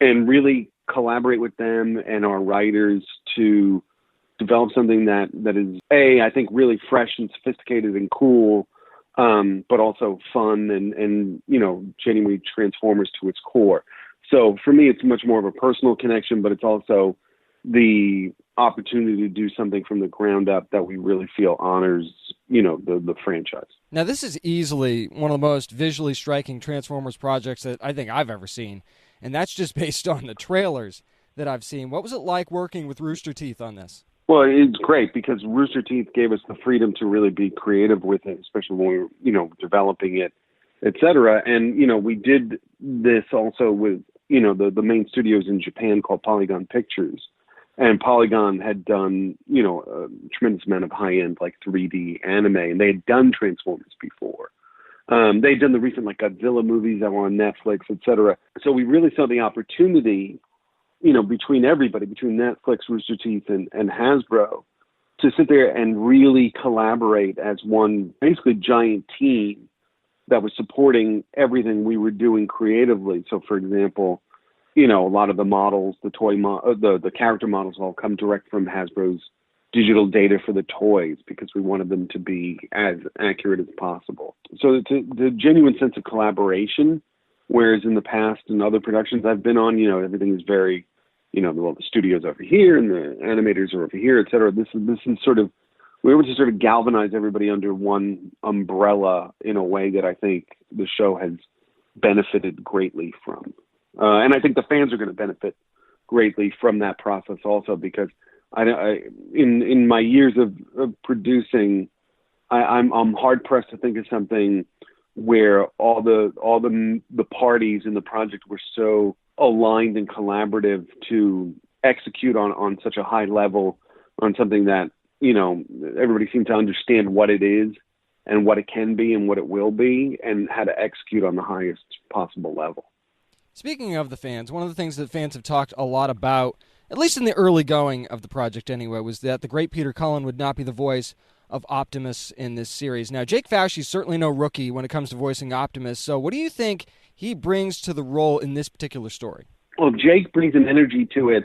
and really collaborate with them and our writers to develop something that is, I think really fresh and sophisticated and cool, but also fun and, you know, genuinely Transformers to its core. So for me, it's much more of a personal connection, but it's also the opportunity to do something from the ground up that we really feel honors, you know, the franchise. Now, this is easily one of the most visually striking Transformers projects that I think I've ever seen, and that's just based on the trailers that I've seen. What was it like working with Rooster Teeth on this? Well, it's great because Rooster Teeth gave us the freedom to really be creative with it, especially when we were, you know, developing it, et cetera. And, you know, we did this also with, you know, the main studios in Japan called Polygon Pictures. And Polygon had done, you know, a tremendous amount of high-end, like, 3D anime, and they had done Transformers before. They'd done the recent, like, Godzilla movies that were on Netflix, et cetera. So we really saw the opportunity, you know, between everybody, between Netflix, Rooster Teeth, and Hasbro, to sit there and really collaborate as one basically giant team that was supporting everything we were doing creatively. So, for example, you know, a lot of the models, the character models all come direct from Hasbro's digital data for the toys because we wanted them to be as accurate as possible. So it's the genuine sense of collaboration, whereas in the past and other productions I've been on, you know, everything is very, you know, well, the studio's over here and the animators are over here, et cetera. This is sort of, we were able to sort of galvanize everybody under one umbrella in a way that I think the show has benefited greatly from. And I think the fans are going to benefit greatly from that process also, because in my years of producing, I'm hard pressed to think of something where all the parties in the project were so aligned and collaborative to execute on such a high level on something that, you know, everybody seemed to understand what it is and what it can be and what it will be and how to execute on the highest possible level. Speaking of the fans, one of the things that fans have talked a lot about, at least in the early going of the project anyway, was that the great Peter Cullen would not be the voice of Optimus in this series. Now, Jake Fauci's certainly no rookie when it comes to voicing Optimus, so what do you think he brings to the role in this particular story? Well, Jake brings an energy to it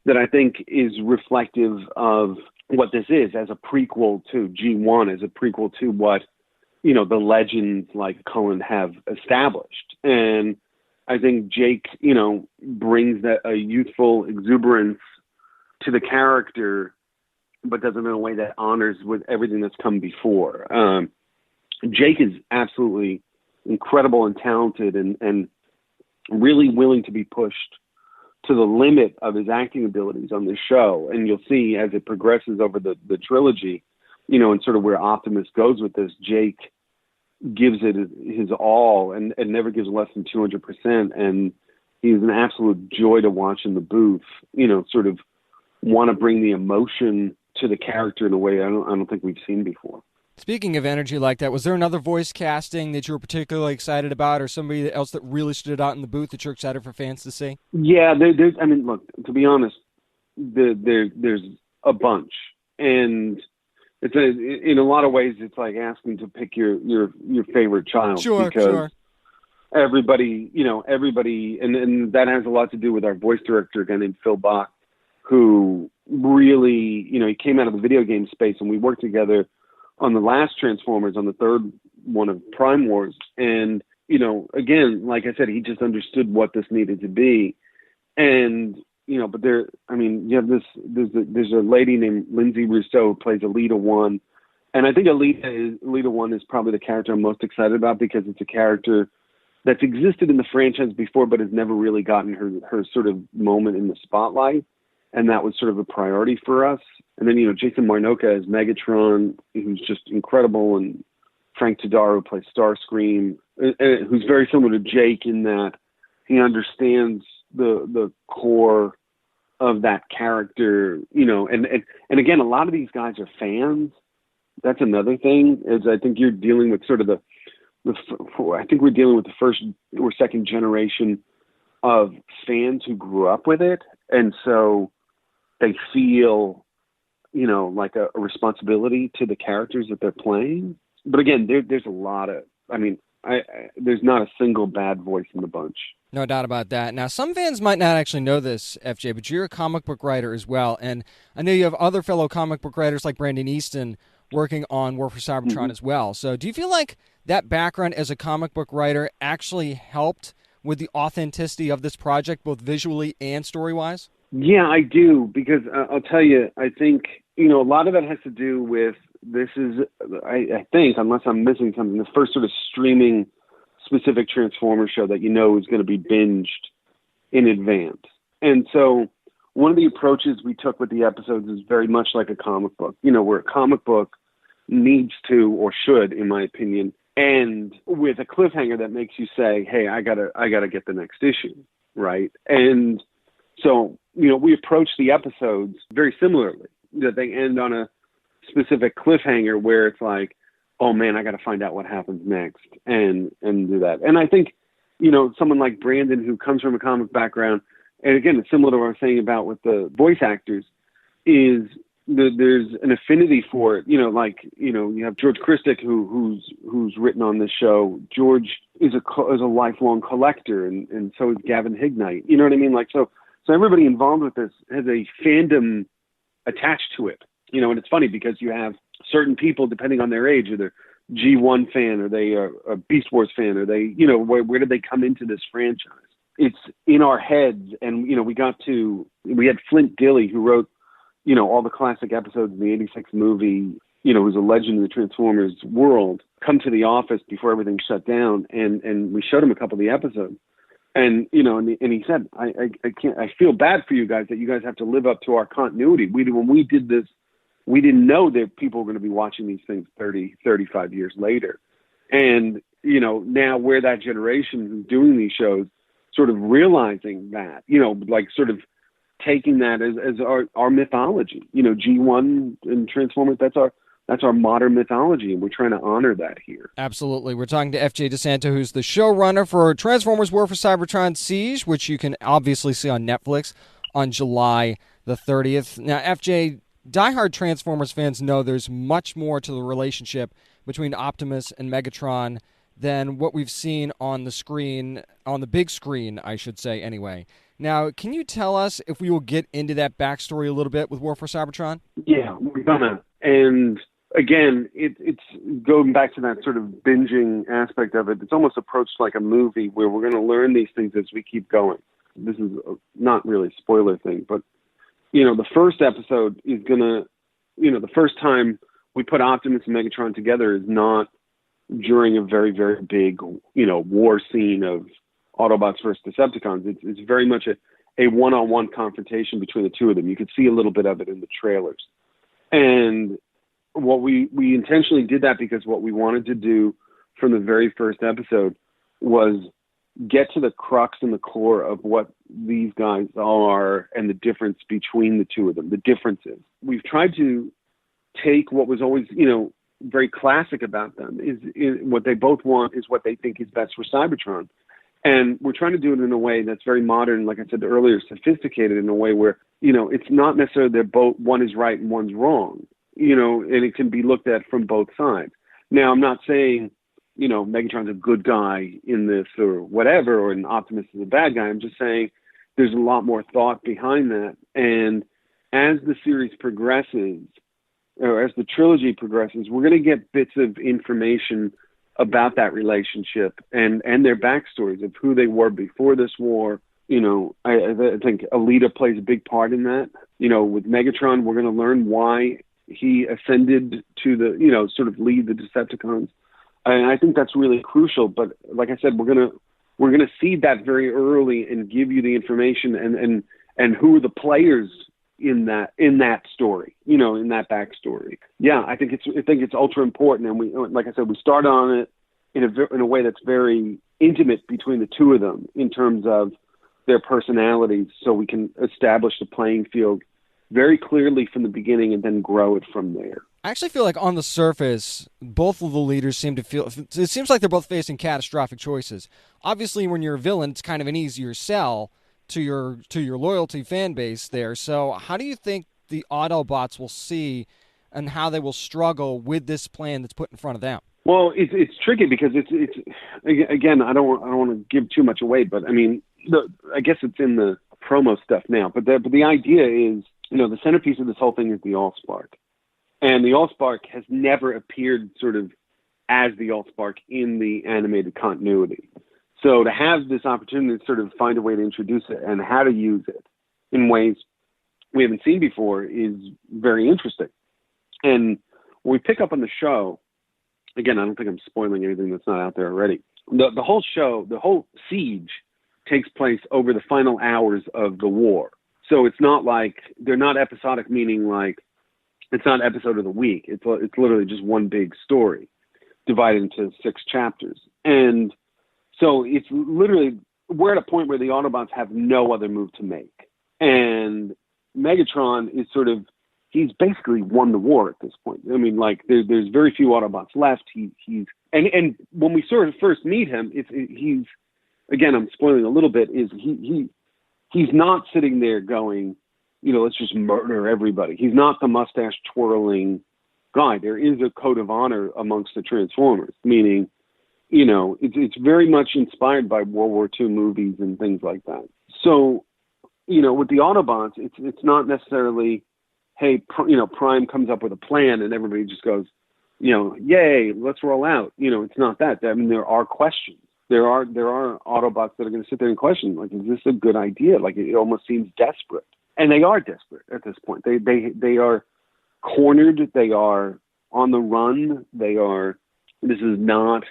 that I think is reflective of what this is as a prequel to G1, as a prequel to what, you know, the legends like Cullen have established. And I think Jake, you know, brings a youthful exuberance to the character, but does it in a way that honors with everything that's come before. Jake is absolutely incredible and talented and really willing to be pushed to the limit of his acting abilities on this show. And you'll see as it progresses over the trilogy, you know, and sort of where Optimus goes with this, Jake gives it his all and never gives less than 200%. And he's an absolute joy to watch in the booth, you know, sort of want to bring the emotion to the character in a way I don't think we've seen before. Speaking of energy like that, was there another voice casting that you were particularly excited about, or somebody else that really stood out in the booth that you're excited for fans to see? Yeah, there's. I mean, look, to be honest, there's a bunch, and it's in a lot of ways it's like asking to pick your favorite child. Sure, because sure. Everybody, and that has a lot to do with our voice director, a guy named Phil Bach, who really, he came out of the video game space, and we worked together on the last Transformers, on the third one of Prime Wars. And, again, like I said, he just understood what this needed to be. And, but you have there's a lady named Lindsay Rousseau who plays Alita 1. And I think Alita 1 is probably the character I'm most excited about because it's a character that's existed in the franchise before, but has never really gotten her sort of moment in the spotlight. And that was sort of a priority for us. And then, Jason Marnocha as Megatron, who's just incredible, and Frank Tadaro, who plays Starscream, who's very similar to Jake in that he understands the core of that character, and again, a lot of these guys are fans. That's another thing, is I think you're dealing with sort of I think we're dealing with the first or second generation of fans who grew up with it. And so they feel, like a responsibility to the characters that they're playing. But again, there's a lot of, there's not a single bad voice in the bunch. No doubt about that. Now, some fans might not actually know this, FJ, but you're a comic book writer as well. And I know you have other fellow comic book writers like Brandon Easton working on War for Cybertron as well. So do you feel like that background as a comic book writer actually helped with the authenticity of this project, both visually and story-wise? Yeah, I do, because I'll tell you, I think, a lot of that has to do with, this is, I think, unless I'm missing something, the first sort of streaming specific Transformers show that is going to be binged in advance. And so one of the approaches we took with the episodes is very much like a comic book, where a comic book needs to, or should, in my opinion, end with a cliffhanger that makes you say, hey, I gotta get the next issue, right? And so, we approach the episodes very similarly, that they end on a specific cliffhanger where it's like, oh man, I got to find out what happens next and do that. And I think, someone like Brandon, who comes from a comic background, and again, it's similar to what I was saying about with the voice actors, is there's an affinity for it. You have George Christic, who's written on this show. George is a lifelong collector, and so is Gavin Hignite. You know what I mean? So everybody involved with this has a fandom attached to it. And it's funny because you have certain people, depending on their age, are they G1 fan, or they are a Beast Wars fan, or they, where did they come into this franchise? It's in our heads. And, we had Flint Dilley, who wrote, all the classic episodes of the 86 movie, who's a legend in the Transformers world, come to the office before everything shut down. And we showed him a couple of the episodes. And, and he said, I feel bad for you guys that you guys have to live up to our continuity. When we did this, we didn't know that people were going to be watching these things 30, 35 years later. And, now we're that generation who's doing these shows, sort of realizing that, sort of taking that as our mythology. G1 and Transformers, that's our modern mythology, and we're trying to honor that here. Absolutely. We're talking to FJ DeSanto, who's the showrunner for Transformers War for Cybertron Siege, which you can obviously see on Netflix on July the 30th. Now, FJ, diehard Transformers fans know there's much more to the relationship between Optimus and Megatron than what we've seen on the screen, on the big screen, I should say, anyway. Now, can you tell us if we will get into that backstory a little bit with War for Cybertron? Yeah, we're gonna. And again, it's going back to that sort of binging aspect of it. It's almost approached like a movie where we're going to learn these things as we keep going. This is not really a spoiler thing, but, the first episode is going to, the first time we put Optimus and Megatron together is not during a very, very big, war scene of Autobots versus Decepticons. It's very much a one-on-one confrontation between the two of them. You could see a little bit of it in the trailers. And what we intentionally did that because what we wanted to do from the very first episode was get to the crux and the core of what these guys are and the difference between the two of them, the differences. We've tried to take what was always, very classic about them is what they both want is what they think is best for Cybertron. And we're trying to do it in a way that's very modern, like I said earlier, sophisticated in a way where, it's not necessarily they're both, one is right and one's wrong, and it can be looked at from both sides. Now, I'm not saying, Megatron's a good guy in this or whatever, or an Optimus is a bad guy. I'm just saying there's a lot more thought behind that. And as the series progresses, or as the trilogy progresses, we're going to get bits of information about that relationship and their backstories of who they were before this war, I think Alita plays a big part in that. With Megatron, we're going to learn why he ascended to the, sort of lead the Decepticons. And I think that's really crucial. But like I said, we're going to seed that very early and give you the information and who are the players in that story, in that backstory. Yeah, I think it's ultra important. And we, like I said, we start on it in a way that's very intimate between the two of them in terms of their personalities, so we can establish the playing field very clearly from the beginning and then grow it from there. I actually feel like on the surface, both of the leaders seem to feel... It seems like they're both facing catastrophic choices. Obviously, when you're a villain, it's kind of an easier sell to your loyalty fan base there. So how do you think the Autobots will see and how they will struggle with this plan that's put in front of them? Well, it's tricky because it's again, I don't want to give too much away, but I mean, I guess it's in the promo stuff now. But the idea is, the centerpiece of this whole thing is the Allspark. And the Allspark has never appeared sort of as the Allspark in the animated continuity. So to have this opportunity to sort of find a way to introduce it and how to use it in ways we haven't seen before is very interesting. And when we pick up on the show, again, I don't think I'm spoiling anything that's not out there already. The whole show, the whole siege takes place over the final hours of the war. So it's not like, they're not episodic, meaning like, it's not episode of the week. It's literally just one big story divided into 6 chapters. And so it's literally, we're at a point where the Autobots have no other move to make. And Megatron is sort of, he's basically won the war at this point. I mean, like, there's very few Autobots left. He's and when we sort of first meet him, he's, again, I'm spoiling a little bit, is he's not sitting there going, let's just murder everybody. He's not the mustache twirling guy. There is a code of honor amongst the Transformers, meaning, it's very much inspired by World War II movies and things like that. So, with the Autobots, it's not necessarily, hey, Prime comes up with a plan and everybody just goes, yay, let's roll out. It's not that. I mean, there are questions. There are Autobots that are going to sit there and question, like, is this a good idea? Like, it almost seems desperate. And they are desperate at this point. They are cornered. They are on the run. This is not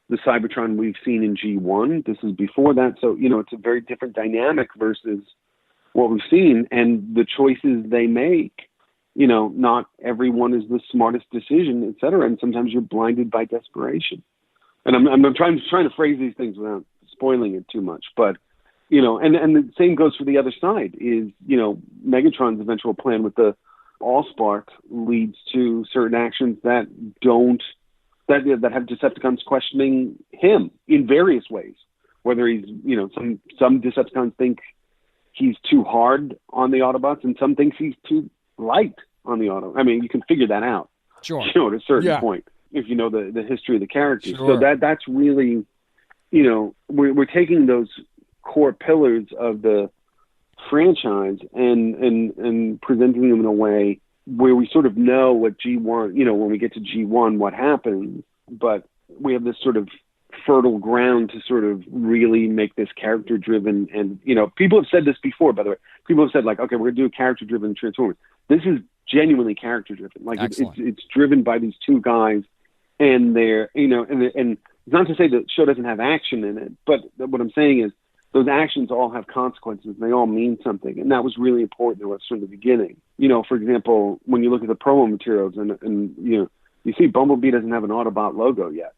the Cybertron we've seen in G1. This is before that. So, it's a very different dynamic versus what we've seen. And the choices they make, not everyone is the smartest decision, et cetera. And sometimes you're blinded by desperation. And I'm trying to phrase these things without spoiling it too much. But, and the same goes for the other side is, Megatron's eventual plan with the Allspark leads to certain actions that have Decepticons questioning him in various ways. Whether he's, some Decepticons think he's too hard on the Autobots and some thinks he's too light on the Autobots. I mean, you can figure that out. Sure. At a certain point, if you know the history of the characters. Sure. So that's really, we're taking those core pillars of the franchise and presenting them in a way where we sort of know what G1, when we get to G1, what happens, but we have this sort of fertile ground to sort of really make this character driven. And, people have said this before, by the way. People have said, like, okay, we're going to do a character driven Transformers. This is genuinely character driven. Like, it's driven by these two guys, and they're, and it's not to say the show doesn't have action in it, but what I'm saying is those actions all have consequences. And they all mean something. And that was really important to us from the beginning. For example, when you look at the promo materials and you see Bumblebee doesn't have an Autobot logo yet,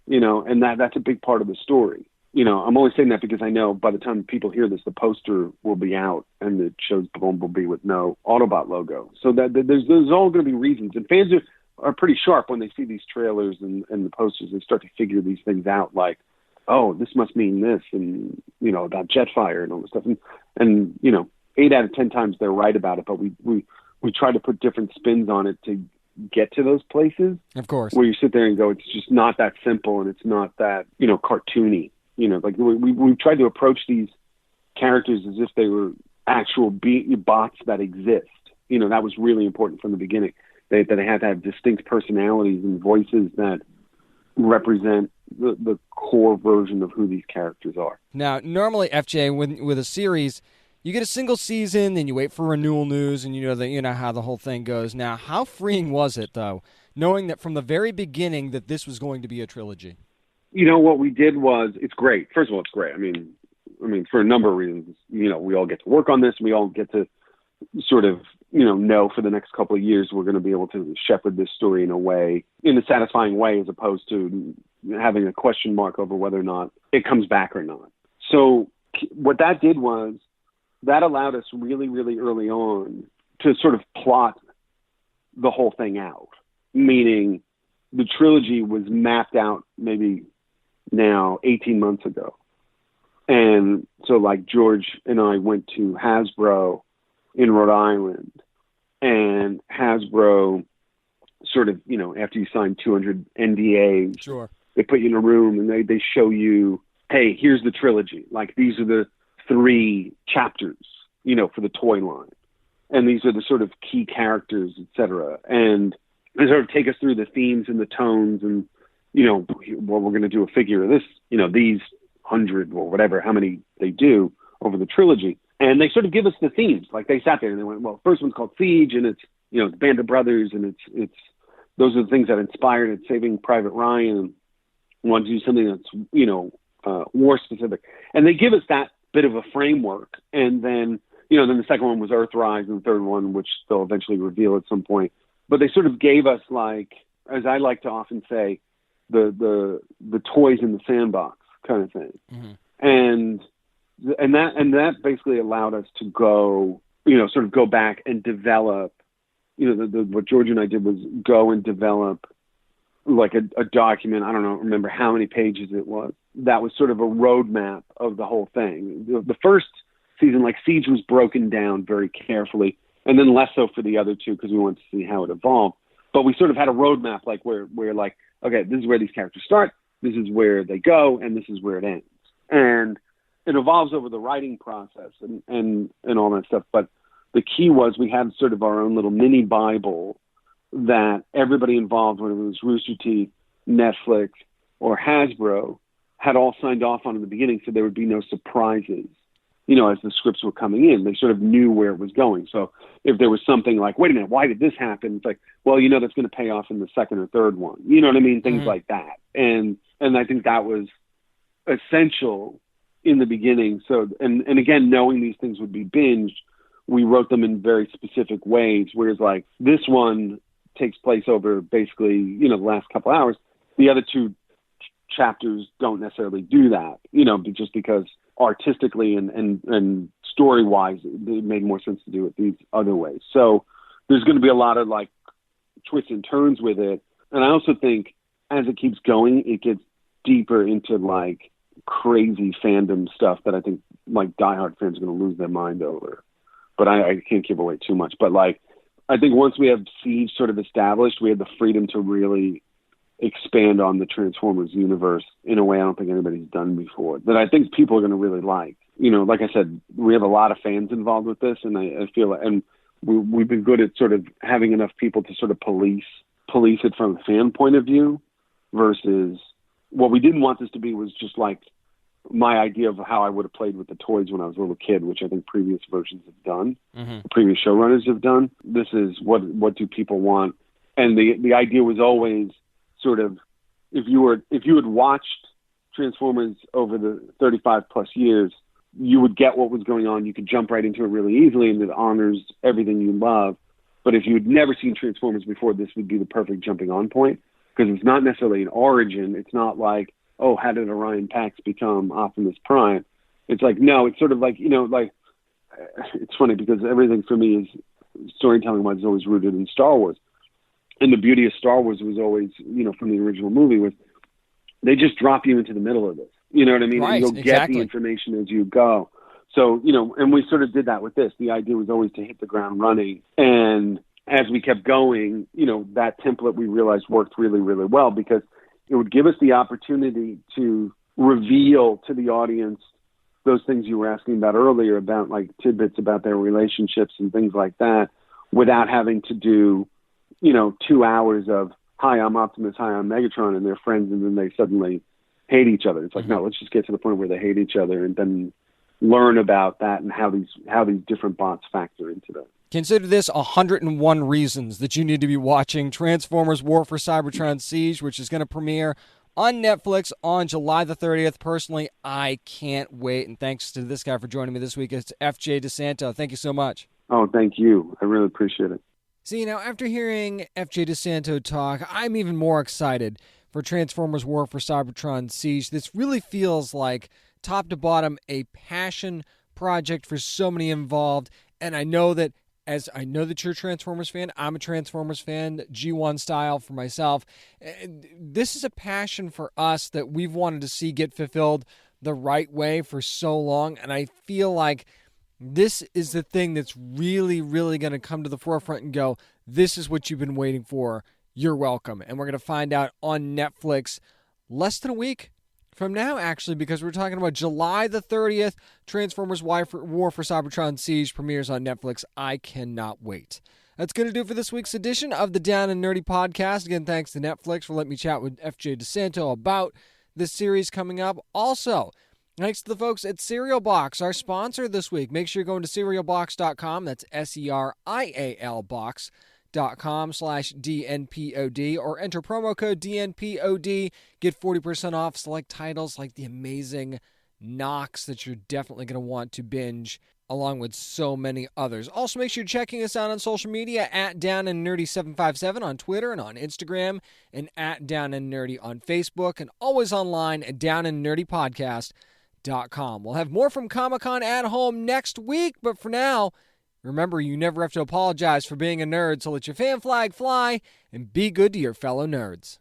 and that's a big part of the story. I'm only saying that because I know by the time people hear this, the poster will be out and it shows Bumblebee with no Autobot logo. So that there's all going to be reasons. And fans are pretty sharp when they see these trailers and the posters. They start to figure these things out, like, oh, this must mean this, and, about Jetfire and all this stuff. And 8 out of 10 times they're right about it, but we try to put different spins on it to get to those places. Of course. Where you sit there and go, it's just not that simple and it's not that, cartoony. Like we tried to approach these characters as if they were actual bots that exist. That was really important from the beginning. That they had to have distinct personalities and voices that represent the core version of who these characters are. Now, normally, FJ, with a series, you get a single season, then you wait for renewal news, and you know how the whole thing goes. Now, how freeing was it, though, knowing that from the very beginning that this was going to be a trilogy? You know, what we did was, it's great. First of all, it's great. I mean, for a number of reasons, you know, we all get to work on this. We all get to sort of, know for the next couple of years we're going to be able to shepherd this story in a satisfying way, as opposed to having a question mark over whether or not it comes back or not. So what that did was that allowed us really, really early on to sort of plot the whole thing out, meaning the trilogy was mapped out maybe now 18 months ago. And so like George and I went to Hasbro in Rhode Island, and Hasbro sort of, after you sign 200 NDAs, sure, they put you in a room and they show you, hey, here's the trilogy. Like, these are the 3 chapters, for the toy line. And these are the sort of key characters, et cetera. And they sort of take us through the themes and the tones and, we're going to do a figure of this, these 100 or whatever, how many they do over the trilogy. And they sort of give us the themes. Like, they sat there and they went, well, first one's called Siege, and it's, it's Band of Brothers, and it's those are the things that inspired it, Saving Private Ryan. We want to do something that's, war specific. And they give us that bit of a framework. And then, then the second one was Earthrise, and the third one, which they'll eventually reveal at some point. But they sort of gave us, like, as I like to often say, the toys in the sandbox kind of thing. Mm-hmm. And that basically allowed us to go, sort of go back and develop, what George and I did was go and develop like a document. I don't remember how many pages it was. That was sort of a roadmap of the whole thing. The first season, like Siege, was broken down very carefully, and then less so for the other two because we wanted to see how it evolved. But we sort of had a roadmap, like where like, okay, this is where these characters start, this is where they go, and this is where it ends. And it evolves over the writing process and all that stuff. But the key was we had sort of our own little mini Bible that everybody involved, whether it was Rooster Teeth, Netflix, or Hasbro, had all signed off on in the beginning, so there would be no surprises, as the scripts were coming in. They sort of knew where it was going. So if there was something like, wait a minute, why did this happen? It's like, well, that's going to pay off in the second or third one. You know what I mean? Things mm-hmm. like that. And I think that was essential in the beginning. So, and again, knowing these things would be binged, we wrote them in very specific ways. Whereas like this one takes place over basically, the last couple hours. The other 2 chapters don't necessarily do that, just because artistically and story-wise, it made more sense to do it these other ways. So there's going to be a lot of like twists and turns with it. And I also think as it keeps going, it gets deeper into like crazy fandom stuff that I think like diehard fans are going to lose their mind over. But I can't give away too much. But like, I think once we have Siege sort of established, we have the freedom to really expand on the Transformers universe in a way I don't think anybody's done before, that I think people are going to really like. Like I said, we have a lot of fans involved with this, and I feel, and we've been good at sort of having enough people to sort of police it from a fan point of view, versus what we didn't want this to be was just like my idea of how I would have played with the toys when I was a little kid, which I think previous versions have done, mm-hmm. previous showrunners have done. This is what do people want? And the idea was always sort of, if you had watched Transformers over the 35 plus years, you would get what was going on. You could jump right into it really easily, and it honors everything you love. But if you had never seen Transformers before, this would be the perfect jumping on point, because it's not necessarily an origin. It's not like, oh, how did Orion Pax become Optimus Prime? It's like, no, it's sort of like, like, it's funny because everything for me is storytelling-wise is always rooted in Star Wars. And the beauty of Star Wars was always, from the original movie, was they just drop you into the middle of this. You know what I mean? Right, and you'll get the information as you go. So, and we sort of did that with this. The idea was always to hit the ground running. And as we kept going, that template we realized worked really, really well, because it would give us the opportunity to reveal to the audience those things you were asking about earlier, about like tidbits about their relationships and things like that, without having to do, 2 hours of hi, I'm Optimus, hi, I'm Megatron, and they're friends, and then they suddenly hate each other. It's like, no, let's just get to the point where they hate each other and then learn about that and how these different bots factor into that. Consider this 101 reasons that you need to be watching Transformers War for Cybertron Siege, which is going to premiere on Netflix on July the 30th. Personally, I can't wait. And thanks to this guy for joining me this week. It's FJ DeSanto. Thank you so much. Oh, thank you. I really appreciate it. See, now, after hearing FJ DeSanto talk, I'm even more excited for Transformers War for Cybertron Siege. This really feels like, top to bottom, a passion project for so many involved. And I know that you're a Transformers fan, I'm a Transformers fan, G1 style for myself. This is a passion for us that we've wanted to see get fulfilled the right way for so long, and I feel like this is the thing that's really, really going to come to the forefront and go, this is what you've been waiting for, you're welcome. And we're going to find out on Netflix less than a week from now, actually, because we're talking about July the 30th, Transformers War for Cybertron Siege premieres on Netflix. I cannot wait. That's going to do it for this week's edition of the Down and Nerdy Podcast. Again, thanks to Netflix for letting me chat with FJ DeSanto about this series coming up. Also, thanks to the folks at Cereal Box, our sponsor this week. Make sure you're going to cerealbox.com. That's SERIAL box.com/DNPOD or enter promo code DNPOD. Get 40% off select titles like the amazing Knox that you're definitely going to want to binge, along with so many others. Also, make sure you're checking us out on social media at Down and Nerdy 757 on Twitter and on Instagram, and at Down and Nerdy on Facebook, and always online at downandnerdypodcast.com. We'll have more from Comic-Con at Home next week, but for now, remember, you never have to apologize for being a nerd, so let your fan flag fly and be good to your fellow nerds.